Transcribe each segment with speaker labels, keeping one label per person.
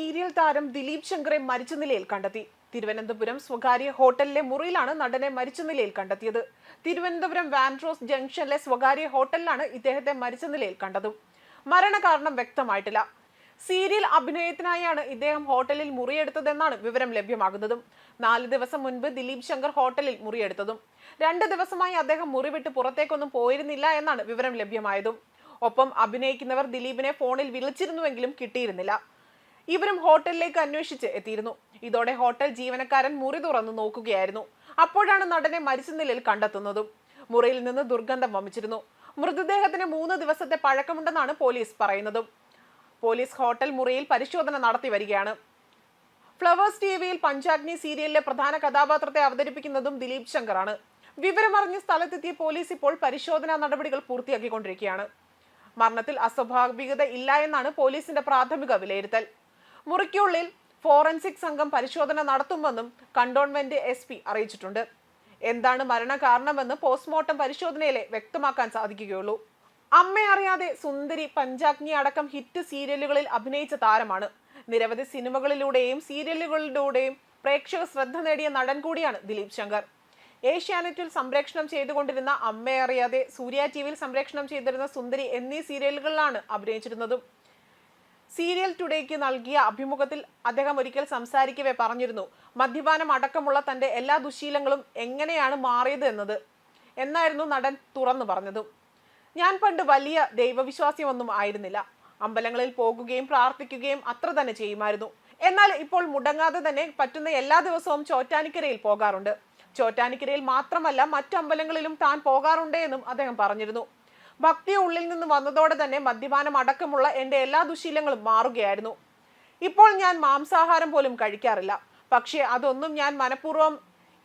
Speaker 1: Serial താരം ദിലീപ് ശങ്കറെ മരിച്ച നിലയിൽ കണ്ടെത്തി. തിരുവനന്തപുരം സ്വകാര്യ ഹോട്ടലിലെ മുറിയിലാണ് നടനെ മരിച്ച നിലയിൽ കണ്ടെത്തിയത്. തിരുവനന്തപുരം വാൻഡ്രോസ് ജംഗ്ഷനിലെ സ്വകാര്യ ഹോട്ടലിലാണ് ഇദ്ദേഹത്തെ മരിച്ച നിലയിൽ കണ്ടതും. മരണകാരണം വ്യക്തമായിട്ടില്ല. സീരിയൽ അഭിനയത്തിനായാണ് ഇദ്ദേഹം ഹോട്ടലിൽ മുറിയെടുത്തതെന്നാണ് വിവരം ലഭ്യമാകുന്നതും. 4 ദിവസം മുൻപ് ദിലീപ് ശങ്കർ ഹോട്ടലിൽ മുറിയെടുത്തതും. 2 ദിവസമായി അദ്ദേഹം മുറി വിട്ട് പുറത്തേക്കൊന്നും പോയിരുന്നില്ല എന്നാണ് വിവരം ലഭ്യമായതും. ഒപ്പം അഭിനയിക്കുന്നവർ ദിലീപിനെ ഫോണിൽ വിളിച്ചിരുന്നുവെങ്കിലും കിട്ടിയിരുന്നില്ല. ഇവരും ഹോട്ടലിലേക്ക് അന്വേഷിച്ച് എത്തിയിരുന്നു. ഇതോടെ ഹോട്ടൽ ജീവനക്കാരൻ മുറി തുറന്നു നോക്കുകയായിരുന്നു. അപ്പോഴാണ് നടനെ മരിച്ച നിലയിൽ കണ്ടെത്തുന്നതും. മുറിയിൽ നിന്ന് ദുർഗന്ധം വമിച്ചിരുന്നു. മൃതദേഹത്തിന് 3 ദിവസത്തെ പഴക്കമുണ്ടെന്നാണ് പോലീസ് പറയുന്നതും. പോലീസ് ഹോട്ടൽ മുറിയിൽ പരിശോധന നടത്തി വരികയാണ്. ഫ്ലവേഴ്സ് ടിവിയിൽ പഞ്ചാഗ്നി സീരിയലിലെ പ്രധാന കഥാപാത്രത്തെ അവതരിപ്പിക്കുന്നതും ദിലീപ് ശങ്കറാണ്. വിവരമറിഞ്ഞ് സ്ഥലത്തെത്തിയ പോലീസ് ഇപ്പോൾ പരിശോധനാ നടപടികൾ പൂർത്തിയാക്കിക്കൊണ്ടിരിക്കുകയാണ്. മരണത്തിൽ അസ്വാഭാവികത ഇല്ല എന്നാണ് പോലീസിന്റെ പ്രാഥമിക വിലയിരുത്തൽ. മുറിക്കുള്ളിൽ ഫോറൻസിക് സംഘം പരിശോധന നടത്തുമെന്നും കണ്ടോൺമെന്റ് SP അറിയിച്ചിട്ടുണ്ട്. എന്താണ് മരണകാരണമെന്ന് പോസ്റ്റ്മോർട്ടം പരിശോധനയിലെ വ്യക്തമാക്കാൻ സാധിക്കുകയുള്ളൂ. അമ്മയറിയാതെ, സുന്ദരി, പഞ്ചാഗ്നി അടക്കം ഹിറ്റ് സീരിയലുകളിൽ അഭിനയിച്ച താരമാണ്. നിരവധി സിനിമകളിലൂടെയും സീരിയലുകളിലൂടെയും പ്രേക്ഷക ശ്രദ്ധ നേടിയ നടൻ കൂടിയാണ് ദിലീപ് ശങ്കർ. ഏഷ്യാനെറ്റിൽ സംപ്രേഷണം ചെയ്തുകൊണ്ടിരുന്ന അമ്മയറിയാതെ, സൂര്യ TVയിൽ സംപ്രേഷണം ചെയ്തിരുന്ന സുന്ദരി എന്നീ സീരിയലുകളിലാണ് അഭിനയിച്ചിരുന്നതും. സീരിയൽ ടുഡേക്ക് നൽകിയ അഭിമുഖത്തിൽ അദ്ദേഹം ഒരിക്കൽ സംസാരിക്കവേ പറഞ്ഞിരുന്നു, മദ്യപാനം അടക്കമുള്ള തന്റെ എല്ലാ ദുശീലങ്ങളും എങ്ങനെയാണ് മാറിയത് എന്നായിരുന്നു നടൻ തുറന്നു പറഞ്ഞതും. ഞാൻ പണ്ട് വലിയ ദൈവവിശ്വാസിയൊന്നും ആയിരുന്നില്ല. അമ്പലങ്ങളിൽ പോകുകയും പ്രാർത്ഥിക്കുകയും അത്ര തന്നെ ചെയ്യുമായിരുന്നു. എന്നാൽ ഇപ്പോൾ മുടങ്ങാതെ തന്നെ പറ്റുന്ന എല്ലാ ദിവസവും ചോറ്റാനിക്കരയിൽ പോകാറുണ്ട്. ചോറ്റാനിക്കരയിൽ മാത്രമല്ല, മറ്റു അമ്പലങ്ങളിലും താൻ പോകാറുണ്ട് എന്നും അദ്ദേഹം പറഞ്ഞിരുന്നു. ഭക്തി ഉള്ളിൽ നിന്ന് വന്നതോടെ തന്നെ മദ്യപാനം അടക്കമുള്ള എൻ്റെ എല്ലാ ദുശീലങ്ങളും മാറുകയായിരുന്നു. ഇപ്പോൾ ഞാൻ മാംസാഹാരം പോലും കഴിക്കാറില്ല. പക്ഷേ അതൊന്നും ഞാൻ മനഃപൂർവ്വം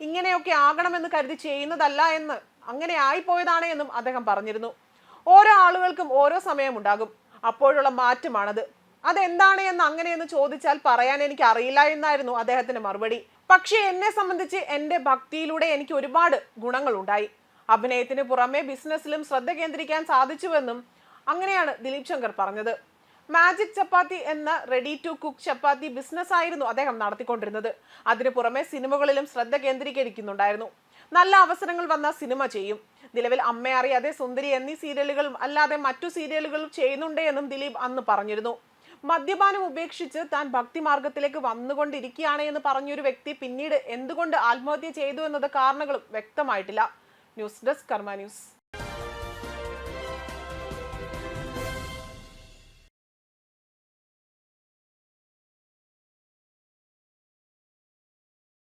Speaker 1: ഇങ്ങനെയൊക്കെ ആകണമെന്ന് കരുതി ചെയ്യുന്നതല്ല എന്ന്, അങ്ങനെ ആയിപ്പോയതാണ് എന്നും അദ്ദേഹം പറഞ്ഞിരുന്നു. ഓരോ ആളുകൾക്കും ഓരോ സമയമുണ്ടാകും. അപ്പോഴുള്ള മാറ്റമാണത്. അതെന്താണ് എന്ന് അങ്ങനെയെന്ന് ചോദിച്ചാൽ പറയാൻ എനിക്ക് അറിയില്ല എന്നായിരുന്നു അദ്ദേഹത്തിന്റെ മറുപടി. പക്ഷേ എന്നെ സംബന്ധിച്ച് എൻ്റെ ഭക്തിയിലൂടെ എനിക്ക് ഒരുപാട് ഗുണങ്ങൾ ഉണ്ടായി. അഭിനയത്തിന് പുറമെ ബിസിനസ്സിലും ശ്രദ്ധ കേന്ദ്രീകരിക്കാൻ സാധിച്ചുവെന്നും അങ്ങനെയാണ് ദിലീപ് ശങ്കർ പറഞ്ഞത്. മാജിക് ചപ്പാത്തി എന്ന ready to cook chapati business ആയിരുന്നു അദ്ദേഹം നടത്തിക്കൊണ്ടിരുന്നത്. അതിനു പുറമെ സിനിമകളിലും ശ്രദ്ധ കേന്ദ്രീകരിക്കുന്നുണ്ടായിരുന്നു. നല്ല അവസരങ്ങൾ വന്ന സിനിമ ചെയ്യും. നിലവിൽ അമ്മയറിയാതെ, സുന്ദരി എന്നീ സീരിയലുകളും അല്ലാതെ മറ്റു സീരിയലുകളും ചെയ്യുന്നുണ്ട് എന്നും ദിലീപ് അന്ന് പറഞ്ഞിരുന്നു. മദ്യപാനം ഉപേക്ഷിച്ച് താൻ ഭക്തിമാർഗത്തിലേക്ക് വന്നുകൊണ്ടിരിക്കുകയാണ് എന്ന് പറഞ്ഞൊരു വ്യക്തി പിന്നീട് എന്തുകൊണ്ട് ആത്മഹത്യ ചെയ്തു എന്നത് കാരണങ്ങളും വ്യക്തമായിട്ടില്ല. ന്യൂസ് ഡെസ്ക് കർമ്മ ന്യൂസ്.